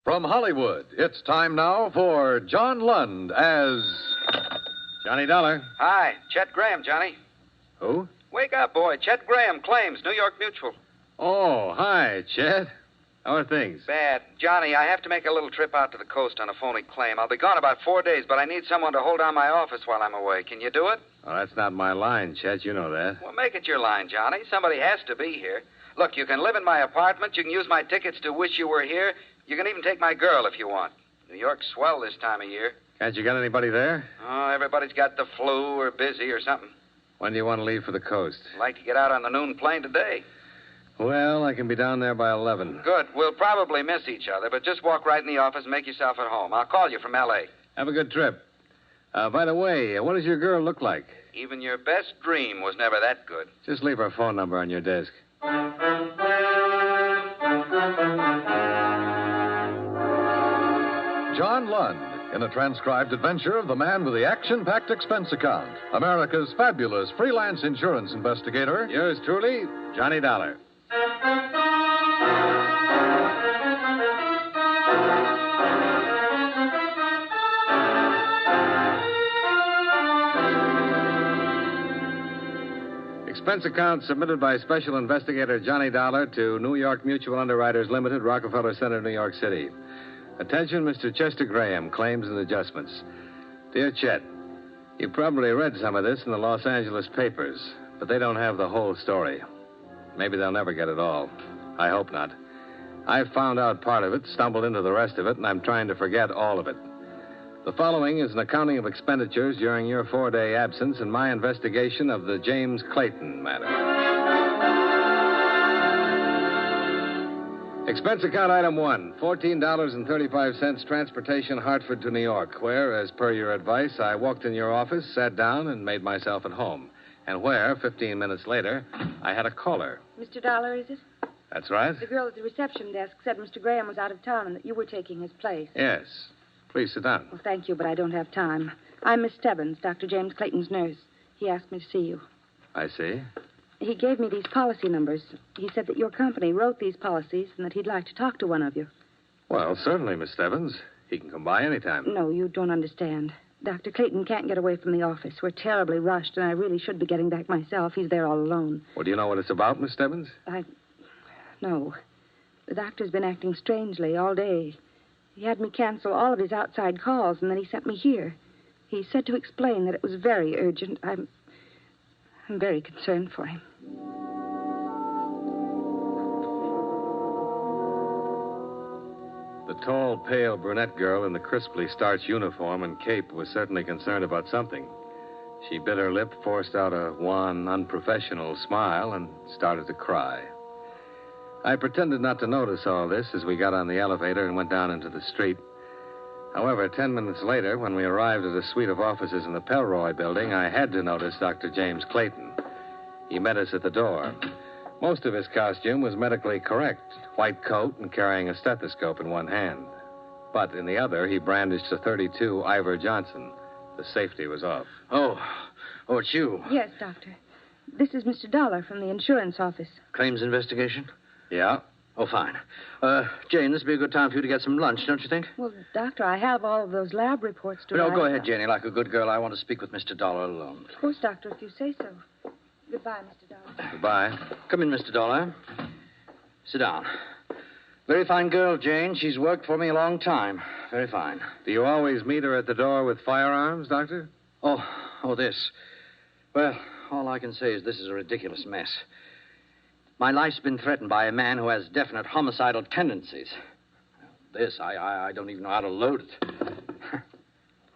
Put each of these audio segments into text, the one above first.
From Hollywood, it's time now for John Lund as... Johnny Dollar. Hi, Chet Graham, Johnny. Who? Wake up, boy. Chet Graham, Claims, New York Mutual. Oh, hi, Chet. How are things? Bad. Johnny, I have to make a little trip out to the coast on a phony claim. I'll be gone about 4 days, but I need someone to hold down my office while I'm away. Can you do it? Oh, that's not my line, Chet. You know that. Well, make it your line, Johnny. Somebody has to be here. Look, you can live in my apartment. You can use my tickets to wish you were here. You can even take my girl if you want. New York's swell this time of year. Can't you get anybody there? Oh, everybody's got the flu or busy or something. When do you want to leave for the coast? I'd like to get out on the noon plane today. Well, I can be down there by 11. Good. We'll probably miss each other, but just walk right in the office and make yourself at home. I'll call you from L.A. Have a good trip. By the way, what does your girl look like? Even your best dream was never that good. Just leave her phone number on your desk. John Lund, in a transcribed adventure of the man with the action-packed expense account, America's fabulous freelance insurance investigator. Yours truly, Johnny Dollar. Expense account submitted by Special Investigator Johnny Dollar to New York Mutual Underwriters Limited, Rockefeller Center, New York City. Attention, Mr. Chester Graham, claims and adjustments. Dear Chet, you probably read some of this in the Los Angeles papers, but they don't have the whole story. Maybe they'll never get it all. I hope not. I found out part of it, stumbled into the rest of it, and I'm trying to forget all of it. The following is an accounting of expenditures during your 4-day absence and my investigation of the James Clayton matter. Expense account item 1, $14.35 transportation Hartford to New York, where, as per your advice, I walked in your office, sat down, and made myself at home. And where, 15 minutes later, I had a caller. Mr. Dollar, is it? That's right. The girl at the reception desk said Mr. Graham was out of town and that you were taking his place. Yes. Please sit down. Well, thank you, but I don't have time. I'm Miss Stebbins, Dr. James Clayton's nurse. He asked me to see you. I see. He gave me these policy numbers. He said that your company wrote these policies and that he'd like to talk to one of you. Well, certainly, Miss Stebbins. He can come by anytime. No, you don't understand. Dr. Clayton can't get away from the office. We're terribly rushed, and I really should be getting back myself. He's there all alone. Well, do you know what it's about, Miss Stebbins? No. The doctor's been acting strangely all day. He had me cancel all of his outside calls, and then he sent me here. He said to explain that it was very urgent. I'm very concerned for him. The tall, pale brunette girl in the crisply starched uniform and cape was certainly concerned about something. She bit her lip, forced out a wan, unprofessional smile, and started to cry. I pretended not to notice all this as we got on the elevator and went down into the street. However, 10 minutes later, when we arrived at a suite of offices in the Pelroy building, I had to notice Dr. James Clayton. He met us at the door. Most of his costume was medically correct, white coat and carrying a stethoscope in one hand. But in the other, he brandished a .32 Ivor Johnson. The safety was off. Oh, it's you. Yes, Doctor. This is Mr. Dollar from the insurance office. Claims investigation? Yeah? Oh, fine. Jane, this would be a good time for you to get some lunch, don't you think? Well, Doctor, I have all of those lab reports to No, write. go ahead, Janie. Like a good girl, I want to speak with Mr. Dollar alone. Of course, Doctor, if you say so. Goodbye, Mr. Dollar. Goodbye. Come in, Mr. Dollar. Sit down. Very fine girl, Jane. She's worked for me a long time. Very fine. Do you always meet her at the door with firearms, Doctor? Oh, this. Well, all I can say is this is a ridiculous mess. My life's been threatened by a man who has definite homicidal tendencies. This, I don't even know how to load it.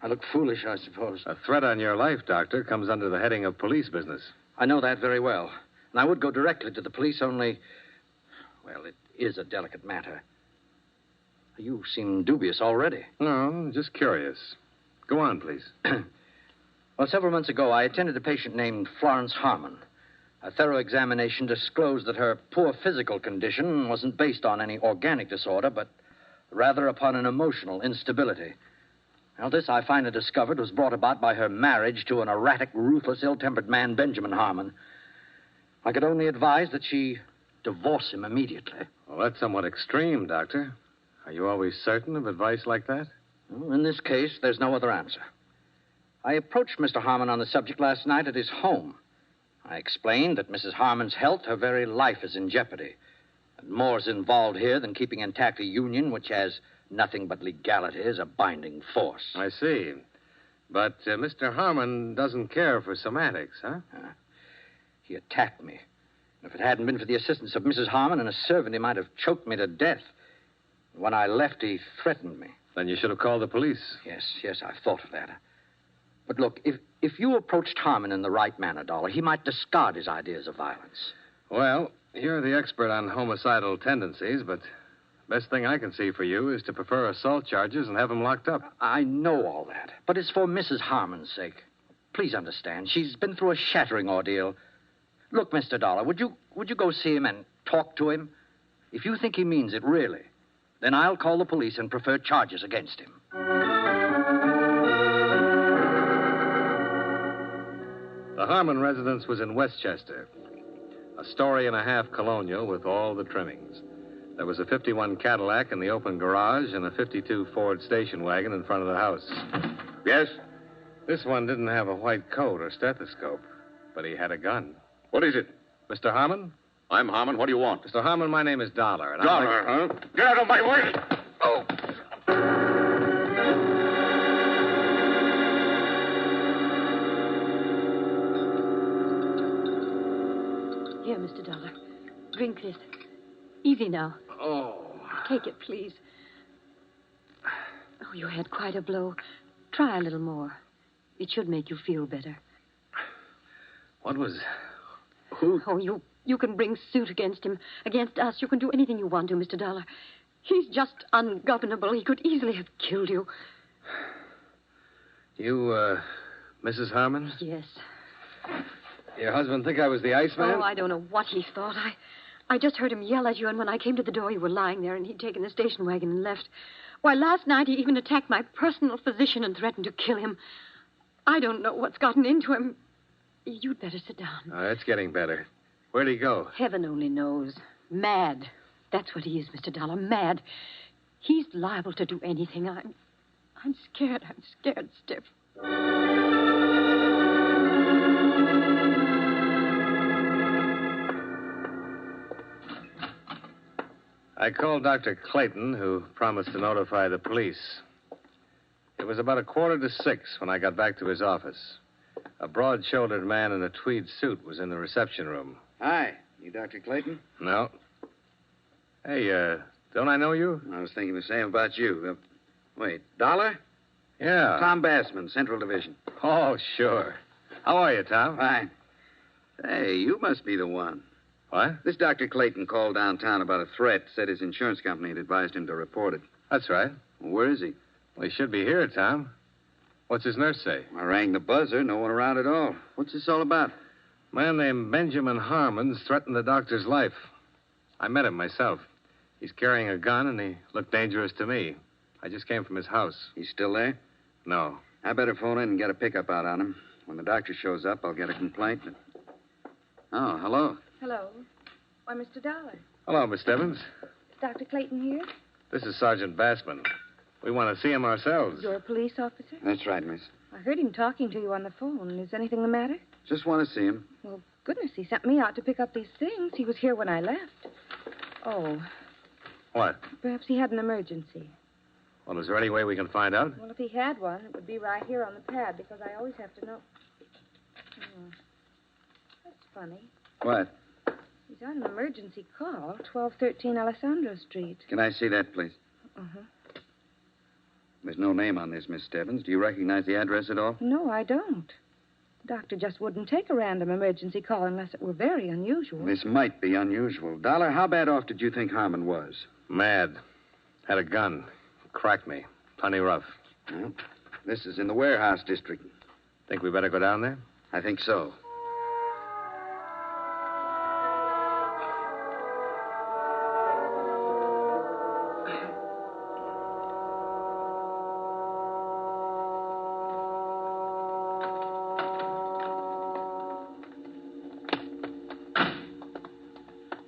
I look foolish, I suppose. A threat on your life, Doctor, comes under the heading of police business. I know that very well. And I would go directly to the police, only... Well, it is a delicate matter. You seem dubious already. No, just curious. Go on, please. Well, several months ago, I attended a patient named Florence Harmon. A thorough examination disclosed that her poor physical condition wasn't based on any organic disorder, but rather upon an emotional instability. Now, this, I finally discovered, was brought about by her marriage to an erratic, ruthless, ill-tempered man, Benjamin Harmon. I could only advise that she divorce him immediately. Well, that's somewhat extreme, Doctor. Are you always certain of advice like that? Well, in this case, there's no other answer. I approached Mr. Harmon on the subject last night at his home. I explained that Mrs. Harmon's health, her very life, is in jeopardy. And more's involved here than keeping intact a union which has nothing but legality as a binding force. I see. But Mr. Harmon doesn't care for semantics, huh? He attacked me. If it hadn't been for the assistance of Mrs. Harmon and a servant, he might have choked me to death. When I left, he threatened me. Then you should have called the police. Yes, I've thought of that. But look, if you approached Harmon in the right manner, Dollar, he might discard his ideas of violence. Well, you're the expert on homicidal tendencies, but best thing I can see for you is to prefer assault charges and have him locked up. I know all that, but it's for Mrs. Harmon's sake. Please understand, she's been through a shattering ordeal. Look, Mr. Dollar, would you go see him and talk to him? If you think he means it, really, then I'll call the police and prefer charges against him. The Harmon residence was in Westchester. A story and a half colonial with all the trimmings. There was a 51 Cadillac in the open garage and a 52 Ford station wagon in front of the house. Yes? This one didn't have a white coat or stethoscope, but he had a gun. What is it? Mr. Harmon? I'm Harmon. What do you want? Mr. Harmon, my name is Dollar. And Dollar, huh? Get out of my way! Oh! Here, Mr. Dollar. Drink this. Easy now. Oh. Take it, please. Oh, you had quite a blow. Try a little more. It should make you feel better. What was... Who? Oh, you can bring suit against him, against us. You can do anything you want to, Mr. Dollar. He's just ungovernable. He could easily have killed you. You, Mrs. Harmon? Yes. Your husband think I was the Iceman? Oh, I don't know what he thought. I just heard him yell at you, and when I came to the door, you were lying there, and he'd taken the station wagon and left. Why, last night he even attacked my personal physician and threatened to kill him. I don't know what's gotten into him. You'd better sit down. Oh, it's getting better. Where'd he go? Heaven only knows. Mad. That's what he is, Mr. Dollar. Mad. He's liable to do anything. I'm scared. I'm scared stiff. I called Dr. Clayton, who promised to notify the police. It was about 5:45 when I got back to his office. A broad-shouldered man in a tweed suit was in the reception room. Hi. You Dr. Clayton? No. Hey, don't I know you? I was thinking the same about you. Wait, Dollar? Yeah. Tom Bassman, Central Division. Oh, sure. How are you, Tom? Fine. Hey, you must be the one. What? This Dr. Clayton called downtown about a threat, said his insurance company had advised him to report it. That's right. Well, where is he? Well, he should be here, Tom. What's his nurse say? I rang the buzzer. No one around at all. What's this all about? A man named Benjamin Harmon's threatened the doctor's life. I met him myself. He's carrying a gun, and he looked dangerous to me. I just came from his house. He's still there? No. I better phone in and get a pickup out on him. When the doctor shows up, I'll get a complaint. Oh, hello. Hello. Why, Mr. Dollar. Hello, Miss Stebbins. Is Dr. Clayton here? This is Sergeant Bassman. We want to see him ourselves. You're a police officer? That's right, miss. I heard him talking to you on the phone. Is anything the matter? Just want to see him. Well, goodness, he sent me out to pick up these things. He was here when I left. Oh, What? perhaps he had an emergency. Well, is there any way we can find out? Well, if he had one, it would be right here on the pad, because I always have to know. Oh, that's funny. What? He's on an emergency call, 1213 Alessandro Street. Can I see that, please? Uh-huh. There's no name on this, Miss Stebbins. Do you recognize the address at all? No, I don't. The doctor just wouldn't take a random emergency call unless it were very unusual. This might be unusual. Dollar, how bad off did you think Harmon was? Mad. Had a gun. Cracked me. Plenty rough. Well, this is in the warehouse district. Think we better go down there? I think so.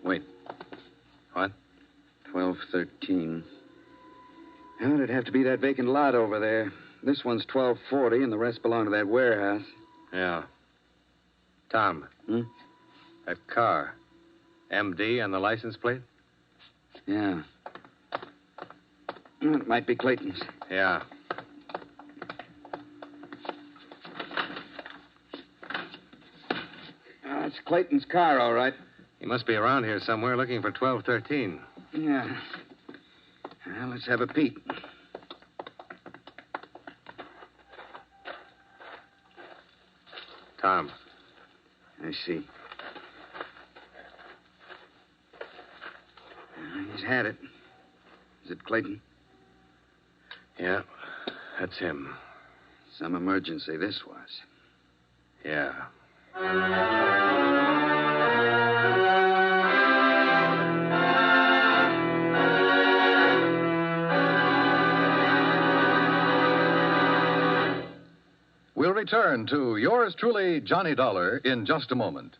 Wait. What? 1213. Well, it'd have to be that vacant lot over there. This one's 1240, and the rest belong to that warehouse. Yeah. Tom. That car. MD and the license plate? Yeah. Well, it might be Clayton's. Yeah. It's Clayton's car, all right. He must be around here somewhere looking for 1213. Yeah. Well, let's have a peek. Tom. I see. He's had it. Is it Clayton? Yeah, that's him. Some emergency this was. Yeah. We'll return to yours truly, Johnny Dollar, in just a moment.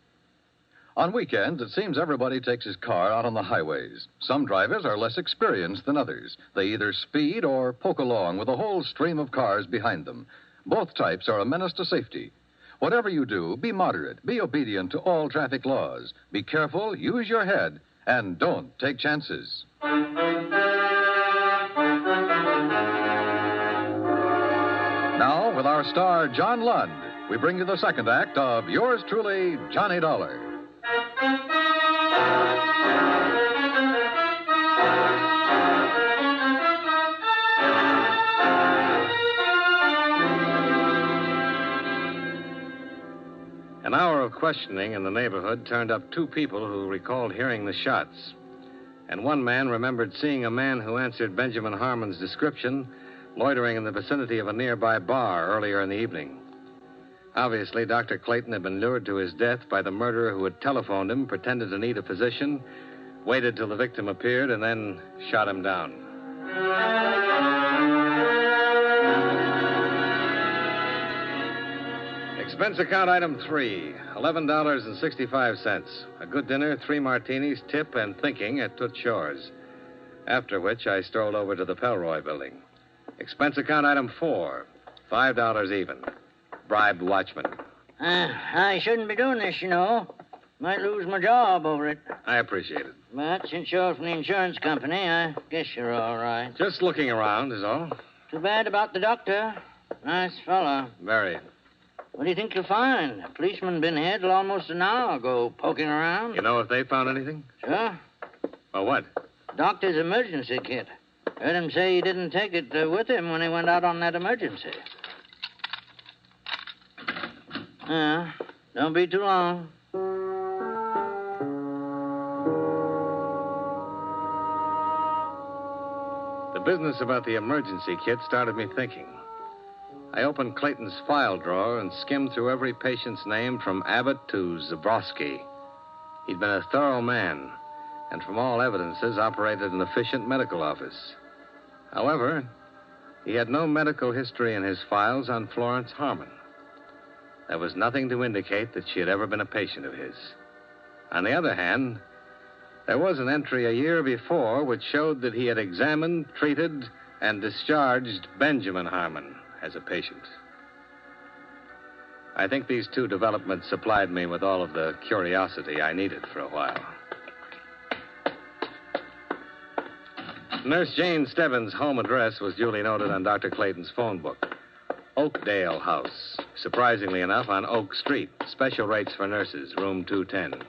On weekends, it seems everybody takes his car out on the highways. Some drivers are less experienced than others. They either speed or poke along with a whole stream of cars behind them. Both types are a menace to safety. Whatever you do, be moderate, be obedient to all traffic laws. Be careful, use your head, and don't take chances. Now, with our star, John Lund, we bring you the second act of yours truly, Johnny Dollar. An hour of questioning in the neighborhood turned up two people who recalled hearing the shots. And one man remembered seeing a man who answered Benjamin Harmon's description loitering in the vicinity of a nearby bar earlier in the evening. Obviously, Dr. Clayton had been lured to his death by the murderer who had telephoned him, pretended to need a physician, waited till the victim appeared, and then shot him down. Expense account item 3, $11.65. A good dinner, 3 martinis, tip, and thinking at Toots Shores. After which, I strolled over to the Pelroy building. Expense account item 4, $5 even. Bribed watchman. I shouldn't be doing this, you know. Might lose my job over it. I appreciate it. But since you're from the insurance company, I guess you're all right. Just looking around is all. Too bad about the doctor. Nice fella. Very. What do you think you'll find? A policeman been here till almost an hour ago, poking around. You know if they found anything? Sure. Well, what? Doctor's emergency kit. Heard him say he didn't take it with him when he went out on that emergency. Don't be too long. The business about the emergency kit started me thinking. I opened Clayton's file drawer and skimmed through every patient's name from Abbott to Zabrowski. He'd been a thorough man, and from all evidences operated an efficient medical office. However, he had no medical history in his files on Florence Harmon. There was nothing to indicate that she had ever been a patient of his. On the other hand, there was an entry a year before which showed that he had examined, treated, and discharged Benjamin Harmon as a patient. I think these two developments supplied me with all of the curiosity I needed for a while. Nurse Jane Stebbins' home address was duly noted on Dr. Clayton's phone book. Oakdale House. Surprisingly enough, on Oak Street. Special rates for nurses, room 210.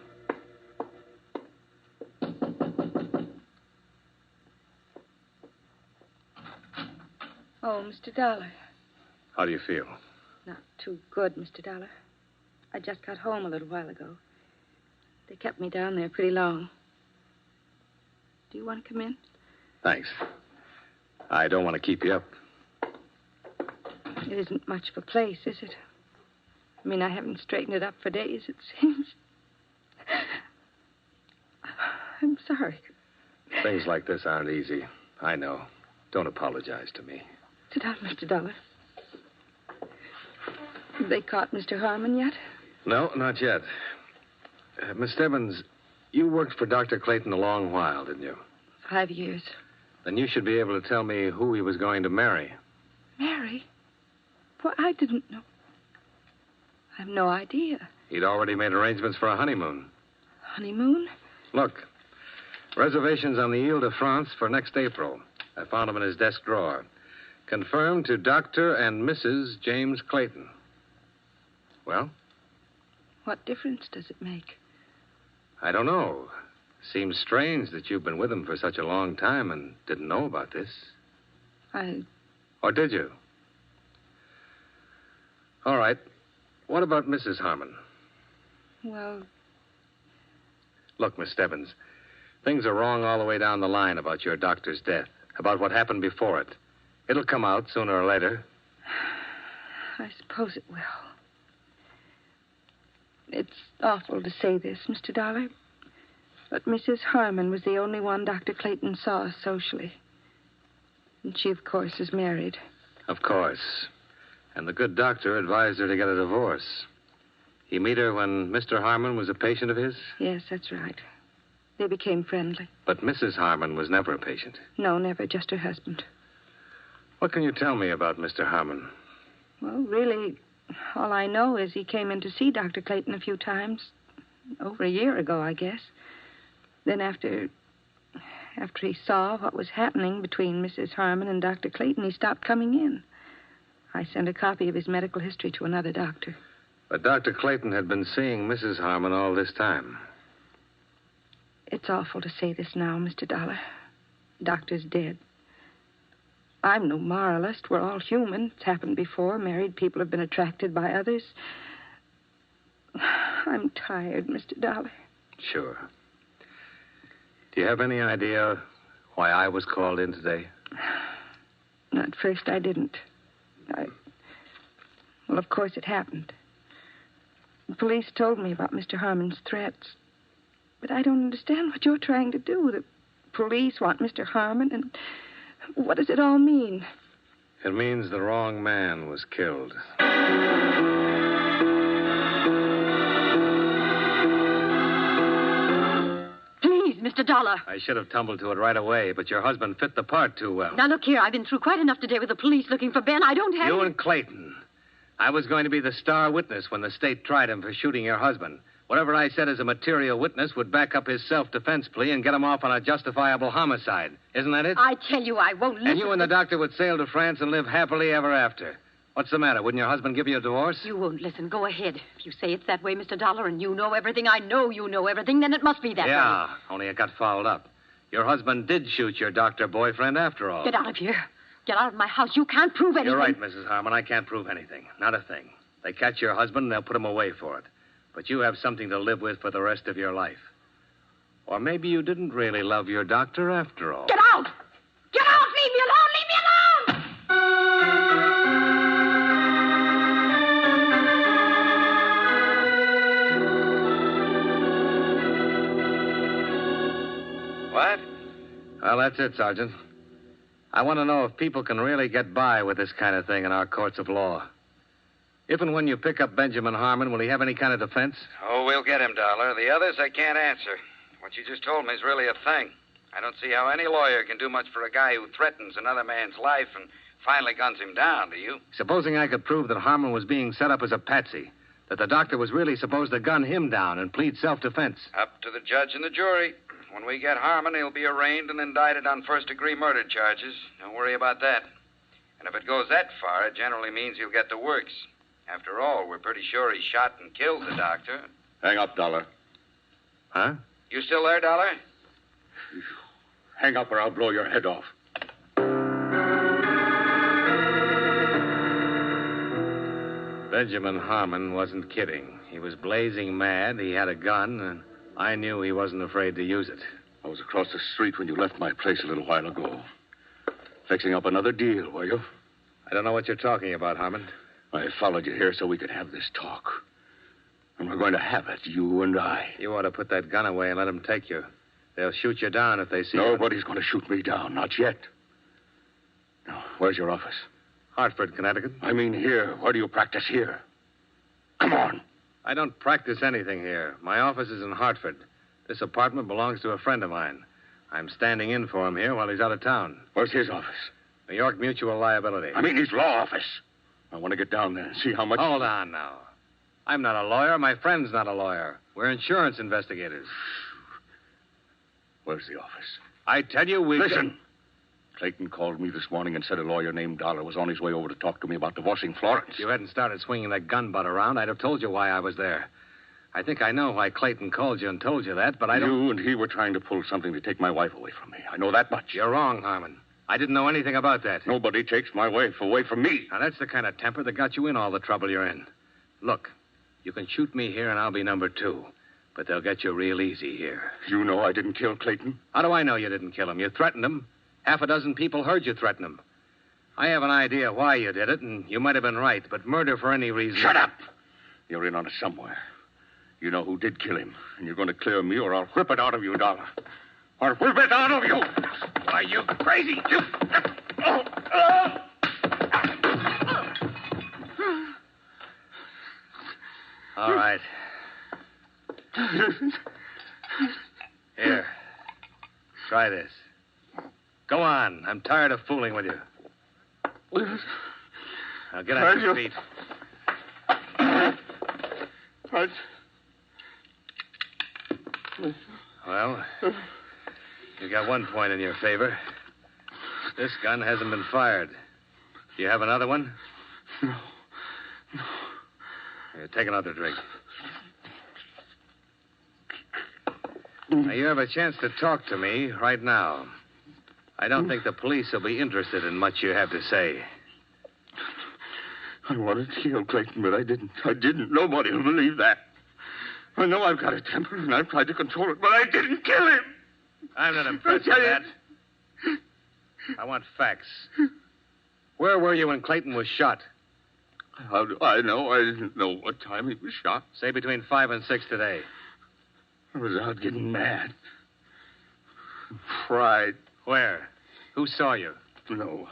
Oh, Mr. Dollar. How do you feel? Not too good, Mr. Dollar. I just got home a little while ago. They kept me down there pretty long. Do you want to come in? Thanks. I don't want to keep you up. It isn't much of a place, is it? I mean, I haven't straightened it up for days, it seems. I'm sorry. Things like this aren't easy. I know. Don't apologize to me. Sit down, Mr. Dollar. Have they caught Mr. Harmon yet? No, not yet. Miss Stebbins, you worked for Dr. Clayton a long while, didn't you? 5 years. Then you should be able to tell me who he was going to marry. Mary? Well, I didn't know. I have no idea. He'd already made arrangements for a honeymoon. Honeymoon? Look, reservations on the Ile de France for next April. I found them in his desk drawer. Confirmed to Dr. and Mrs. James Clayton. Well? What difference does it make? I don't know. Seems strange that you've been with him for such a long time and didn't know about this. Or did you? All right. What about Mrs. Harmon? Well... Look, Miss Stebbins, things are wrong all the way down the line about your doctor's death, about what happened before it. It'll come out sooner or later. I suppose it will. It's awful to say this, Mr. Dollar, but Mrs. Harmon was the only one Dr. Clayton saw socially. And she, of course, is married. Of course. And the good doctor advised her to get a divorce. He meet her when Mr. Harmon was a patient of his? Yes, that's right. They became friendly. But Mrs. Harmon was never a patient. No, never, just her husband. What can you tell me about Mr. Harmon? Well, really, all I know is he came in to see Dr. Clayton a few times. Over a year ago, I guess. Then after he saw what was happening between Mrs. Harmon and Dr. Clayton, he stopped coming in. I sent a copy of his medical history to another doctor. But Dr. Clayton had been seeing Mrs. Harmon all this time. It's awful to say this now, Mr. Dollar. The doctor's dead. I'm no moralist. We're all human. It's happened before. Married people have been attracted by others. I'm tired, Mr. Dollar. Sure. Do you have any idea why I was called in today? At first, I didn't. Well, of course, it happened. The police told me about Mr. Harmon's threats. But I don't understand what you're trying to do. The police want Mr. Harmon, and what does it all mean? It means the wrong man was killed. Please, Mr. Dollar. I should have tumbled to it right away, but your husband fit the part too well. Now, look here. I've been through quite enough today with the police looking for Ben. I don't have... You and Clayton. I was going to be the star witness when the state tried him for shooting your husband. Whatever I said as a material witness would back up his self-defense plea and get him off on a justifiable homicide. Isn't that it? I tell you, I won't listen. And you and the doctor would sail to France and live happily ever after. What's the matter? Wouldn't your husband give you a divorce? You won't listen. Go ahead. If you say it's that way, Mr. Dollar, and you know everything, I know you know everything, then it must be that way. Yeah, only it got fouled up. Your husband did shoot your doctor boyfriend after all. Get out of here. Get out of my house. You can't prove anything. You're right, Mrs. Harmon. I can't prove anything. Not a thing. They catch your husband and they'll put him away for it. But you have something to live with for the rest of your life. Or maybe you didn't really love your doctor after all. Get out! Get out! Leave me alone! Leave me What? Well, that's it, Sergeant. I want to know if people can really get by with this kind of thing in our courts of law. If and when you pick up Benjamin Harmon, will he have any kind of defense? Oh, we'll get him, Dollar. The others I can't answer. What you just told me is really a thing. I don't see how any lawyer can do much for a guy who threatens another man's life and finally guns him down, do you? Supposing I could prove that Harmon was being set up as a patsy, that the doctor was really supposed to gun him down and plead self-defense. Up to the judge and the jury. When we get Harmon, he'll be arraigned and indicted on first-degree murder charges. Don't worry about that. And if it goes that far, it generally means he'll get the works. After all, we're pretty sure he shot and killed the doctor. Hang up, Dollar. Huh? You still there, Dollar? Hang up or I'll blow your head off. Benjamin Harmon wasn't kidding. He was blazing mad. He had a gun, and I knew he wasn't afraid to use it. I was across the street when you left my place a little while ago. Fixing up another deal, were you? I don't know what you're talking about, Harmon. I followed you here so we could have this talk. And we're going to have it, you and I. You ought to put that gun away and let them take you. They'll shoot you down if they see you. Nobody's going to shoot me down, not yet. Now, where's your office? Hartford, Connecticut. I mean here. Where do you practice here? Come on. I don't practice anything here. My office is in Hartford. This apartment belongs to a friend of mine. I'm standing in for him here while he's out of town. Where's his office? New York Mutual Liability. I mean his law office. I want to get down there and see how much... Hold on now. I'm not a lawyer. My friend's not a lawyer. We're insurance investigators. Where's the office? I tell you, we... Listen. Clayton called me this morning and said a lawyer named Dollar was on his way over to talk to me about divorcing Florence. If you hadn't started swinging that gun butt around, I'd have told you why I was there. I think I know why Clayton called you and told you that, but I don't... You and he were trying to pull something to take my wife away from me. I know that much. You're wrong, Harmon. I didn't know anything about that. Nobody takes my wife away from me. Now, that's the kind of temper that got you in all the trouble you're in. Look, you can shoot me here and I'll be number 2. But they'll get you real easy here. You know I didn't kill Clayton? How do I know you didn't kill him? You threatened him. Half a dozen people heard you threaten him. I have an idea why you did it, and you might have been right, but murder for any reason... Shut up! You're in on it somewhere. You know who did kill him, and you're going to clear me, or I'll whip it out of you, Dollar. I'll whip it out of you! Why, you crazy... You... All right. Here. Try this. Go on. I'm tired of fooling with you. Now get on your feet. Well, you got 1 point in your favor. This gun hasn't been fired. Do you have another one? No. Here, take another drink. Now, you have a chance to talk to me right now. I don't think the police will be interested in much you have to say. I wanted to kill Clayton, but I didn't. Nobody will believe that. I know I've got a temper, and I've tried to control it, but I didn't kill him. I'm not impressed with that. I want facts. Where were you when Clayton was shot? How do I know? I didn't know what time he was shot. Say between 5 and 6 today. I was out getting mad. Fried. Where? Who saw you? No.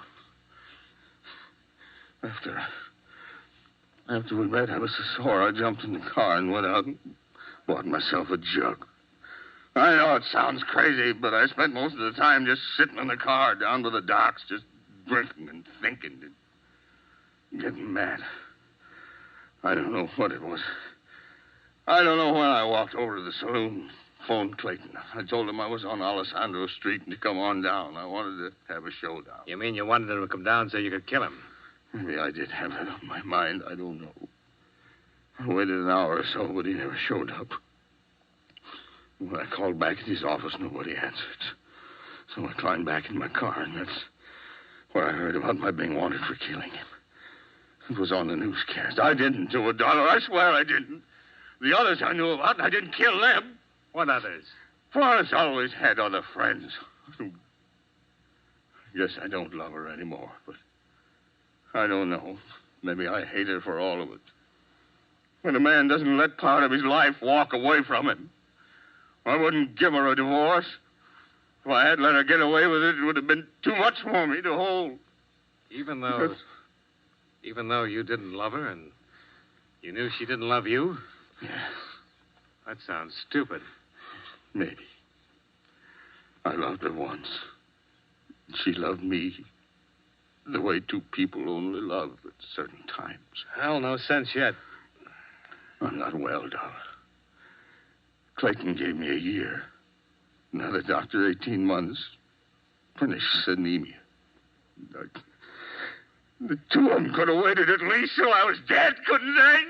After we met, I was so sore, I jumped in the car and went out and bought myself a jug. I know it sounds crazy, but I spent most of the time just sitting in the car down by the docks, just drinking and thinking and getting mad. I don't know what it was. I don't know when I walked over to the saloon, phoned Clayton. I told him I was on Alessandro Street and to come on down. I wanted to have a showdown. You mean you wanted him to come down so you could kill him? Maybe I did have that on my mind. I don't know. I waited an hour or so, but he never showed up. When I called back at his office, nobody answered. So I climbed back in my car, and that's where I heard about my being wanted for killing him. It was on the newscast. I didn't do it, Dollar. I swear I didn't. The others I knew about, and I didn't kill them. What others? Florence always had other friends. I guess I don't love her anymore, but I don't know. Maybe I hate her for all of it. When a man doesn't let part of his life walk away from him, I wouldn't give her a divorce. If I had let her get away with it, it would have been too much for me to hold. Even though you didn't love her and you knew she didn't love you? Yeah. That sounds stupid. Maybe. I loved her once. She loved me the way two people only love at certain times. Hell, no sense yet. I'm not well, Dollar. Clayton gave me a year. Another doctor, 18 months. Finished anemia. The two of them could have waited at least till I was dead, couldn't they?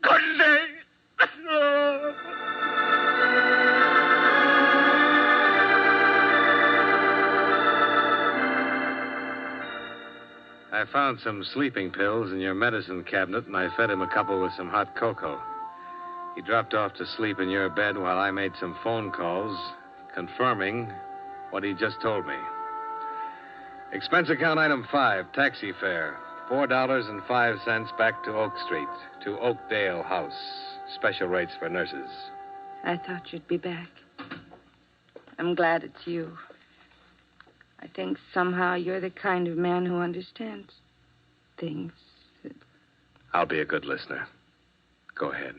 Couldn't they? I found some sleeping pills in your medicine cabinet, and I fed him a couple with some hot cocoa. He dropped off to sleep in your bed while I made some phone calls, confirming what he just told me. Expense account item 5, taxi fare, $4.05 back to Oak Street, to Oakdale House. Special rates for nurses. I thought you'd be back. I'm glad it's you. I think somehow you're the kind of man who understands things. I'll be a good listener. Go ahead.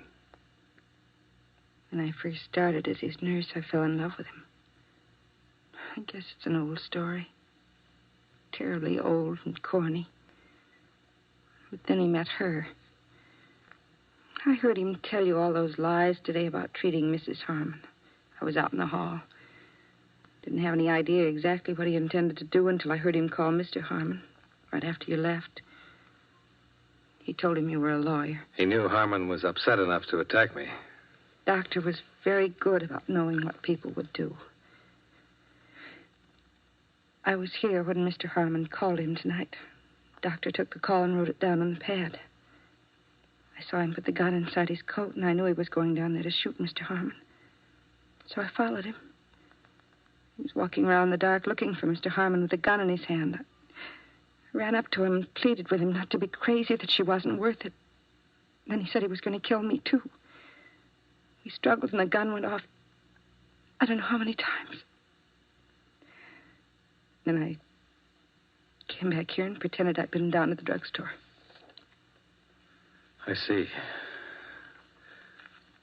When I first started as his nurse, I fell in love with him. I guess it's an old story. Terribly old and corny. But then he met her. I heard him tell you all those lies today about treating Mrs. Harmon. I was out in the hall. Didn't have any idea exactly what he intended to do until I heard him call Mr. Harmon right after you left. He told him you were a lawyer. He knew Harmon was upset enough to attack me. Doctor was very good about knowing what people would do. I was here when Mr. Harmon called him tonight. Doctor took the call and wrote it down on the pad. I saw him put the gun inside his coat, and I knew he was going down there to shoot Mr. Harmon. So I followed him. He was walking around in the dark looking for Mr. Harmon with a gun in his hand. I ran up to him and pleaded with him not to be crazy, that she wasn't worth it. Then he said he was going to kill me, too. We struggled, and the gun went off I don't know how many times. Then I came back here and pretended I'd been down at the drugstore. I see.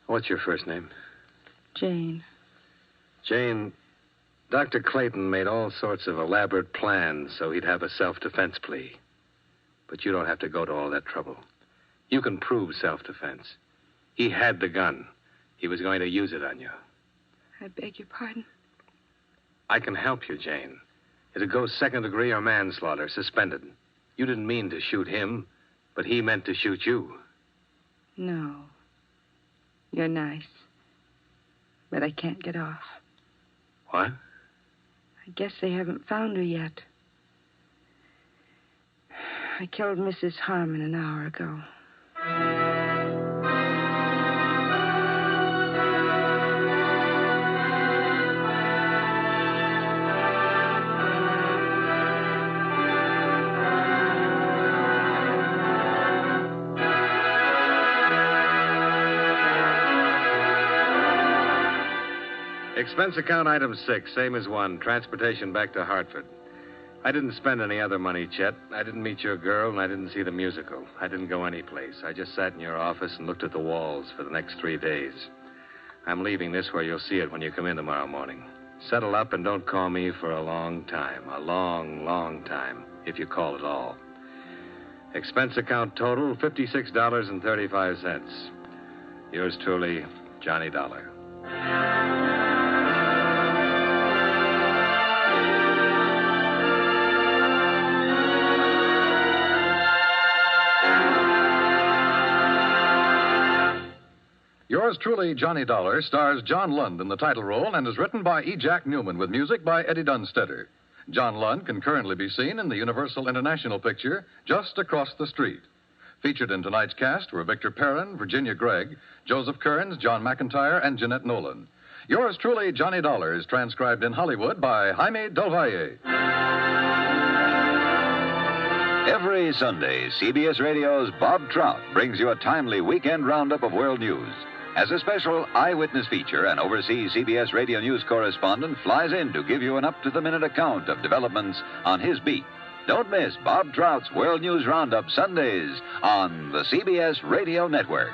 What's your first name? Jane. Jane, Dr. Clayton made all sorts of elaborate plans so he'd have a self-defense plea. But you don't have to go to all that trouble. You can prove self-defense. He had the gun. He was going to use it on you. I beg your pardon? I can help you, Jane. It'll go second degree or manslaughter, suspended. You didn't mean to shoot him, but he meant to shoot you. No. You're nice. But I can't get off. What? I guess they haven't found her yet. I killed Mrs. Harmon an hour ago. Expense account item 6, same as 1, transportation back to Hartford. I didn't spend any other money, Chet. I didn't meet your girl, and I didn't see the musical. I didn't go anyplace. I just sat in your office and looked at the walls for the next 3 days. I'm leaving this where you'll see it when you come in tomorrow morning. Settle up and don't call me for a long time. A long, long time, if you call at all. Expense account total, $56.35. Yours truly, Johnny Dollar. Yours truly, Johnny Dollar, stars John Lund in the title role and is written by E. Jack Newman with music by Eddie Dunstetter. John Lund can currently be seen in the Universal International picture Just Across the Street. Featured in tonight's cast were Victor Perrin, Virginia Gregg, Joseph Kearns, John McIntyre, and Jeanette Nolan. Yours truly, Johnny Dollar, is transcribed in Hollywood by Jaime Del Valle. Every Sunday, CBS Radio's Bob Trout brings you a timely weekend roundup of world news. As a special eyewitness feature, an overseas CBS Radio News correspondent flies in to give you an up-to-the-minute account of developments on his beat. Don't miss Bob Trout's World News Roundup Sundays on the CBS Radio Network.